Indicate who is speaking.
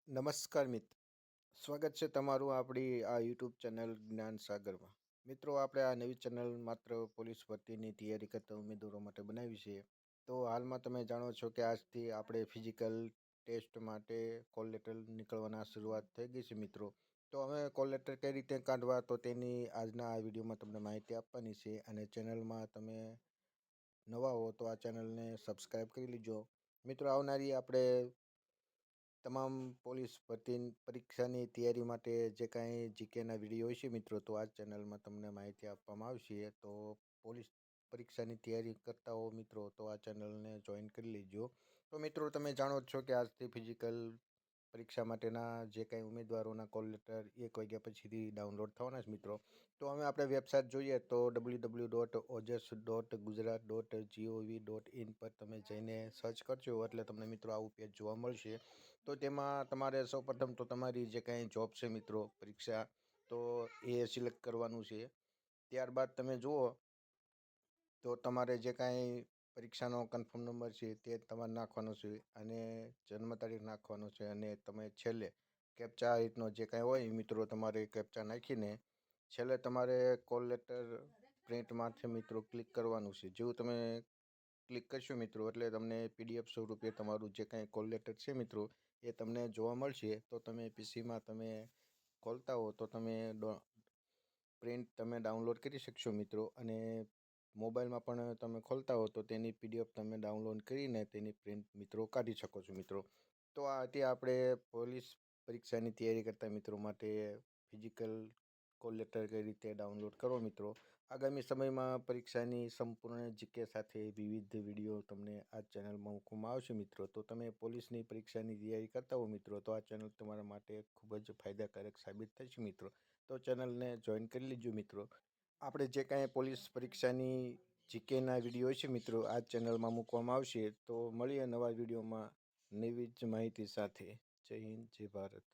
Speaker 1: નમસ્કાર મિત્ર, સ્વાગત છે તમારું આપણી આ યુટ્યુબ ચેનલ જ્ઞાન સાગરમાં. મિત્રો, આપણે આ નવી ચેનલ માત્ર પોલીસ ભરતીની તૈયારી કરતા ઉમેદવારો માટે બનાવી છે. તો હાલમાં તમે જાણો છો કે આજથી આપણે ફિઝિકલ ટેસ્ટ માટે કોલ લેટર નીકળવાના શરૂઆત થઈ ગઈ છે મિત્રો. તો હવે કોલ લેટર કઈ રીતે કાઢવા, તો તેની આજના આ વિડીયોમાં તમને માહિતી આપવાની છે. અને ચેનલમાં તમે નવા હો તો આ ચેનલને સબસ્ક્રાઈબ કરી લીજો. મિત્રો, આવનારી આપણે તમામ પોલીસ ભરતી પરીક્ષાની તૈયારી માટે જે કાંઈ જીકેના વિડીયો હોય છે મિત્રો, તો આ ચેનલમાં તમને માહિતી આપવામાં આવશે. તો પોલીસ પરીક્ષાની તૈયારી કરતા હો મિત્રો, તો આ ચેનલને જોઈન કરી લેજો. તો મિત્રો, તમે જાણો જ છો કે આજથી ફિઝિકલ પરીક્ષા માટેના જે કાંઈ ઉમેદવારોના કોલ લેટર 1 વાગ્યા પછીથી ડાઉનલોડ થવાના છે મિત્રો. તો હવે આપણે વેબસાઇટ જોઈએ તો www.ojas.gujarat.gov.in પર તમે જઈને સર્ચ કરજો એટલે તમને મિત્રો આવું પેજ જોવા મળશે. તો તેમાં તમારે સૌપ્રથમ તો તમારી જે કાંઈ જોબ છે મિત્રો, પરીક્ષા, તો એ સિલેક્ટ કરવાનું છે. ત્યારબાદ તમે જુઓ તો તમારે જે કાંઈ પરીક્ષાનો કન્ફર્મ નંબર છે તે તમારે નાખવાનો છે અને જન્મ તારીખ નાખવાનો છે. અને તમે છેલ્લે કેપ્ચા રીતનો જે કાંઈ હોય મિત્રો, તમારે કેપ્ચા નાખીને છેલ્લે તમારે કોલ લેટર પ્રિન્ટમાંથી મિત્રો ક્લિક કરવાનું છે. જેવું તમે ક્લિક કરશો મિત્રો એટલે તમને PDF સ્વરૂપે તમારું જે કાંઈ કોલ લેટર છે મિત્રો એ તમને જોવા મળશે. તો તમે પીસીમાં તમે ખોલતા હો તો તમે પ્રિન્ટ તમે ડાઉનલોડ કરી શકશો મિત્રો. અને મોબાઈલમાં પણ તમે ખોલતા હો તો તેની PDF તમે ડાઉનલોડ કરીને તેની પ્રિન્ટ મિત્રો કાઢી શકો છો મિત્રો. તો આ હતી આપણે પોલીસ પરીક્ષાની તૈયારી કરતા મિત્રો માટે ફિઝિકલ કોલ લેટર કઈ રીતે ડાઉનલોડ કરો મિત્રો. આગામી સમયમાં પરીક્ષાની સંપૂર્ણ જીકે સાથે વિવિધ વિડીયો તમને આ ચેનલમાં મૂકવામાં આવશે મિત્રો. તો તમે પોલીસની પરીક્ષાની તૈયારી કરતા હો મિત્રો, તો આ ચેનલ તમારા માટે ખૂબ જ ફાયદાકારક સાબિત થશે મિત્રો. તો ચેનલને જોઈન કરી લીજો મિત્રો. આપણે જે કાંઈ પોલીસ પરીક્ષાની જીકેના વિડીયો હોય છે મિત્રો, આ ચેનલમાં મૂકવામાં આવશે. તો મળીએ નવા વિડીયોમાં નવી જ માહિતી સાથે. જય હિન્દ, જય ભારત.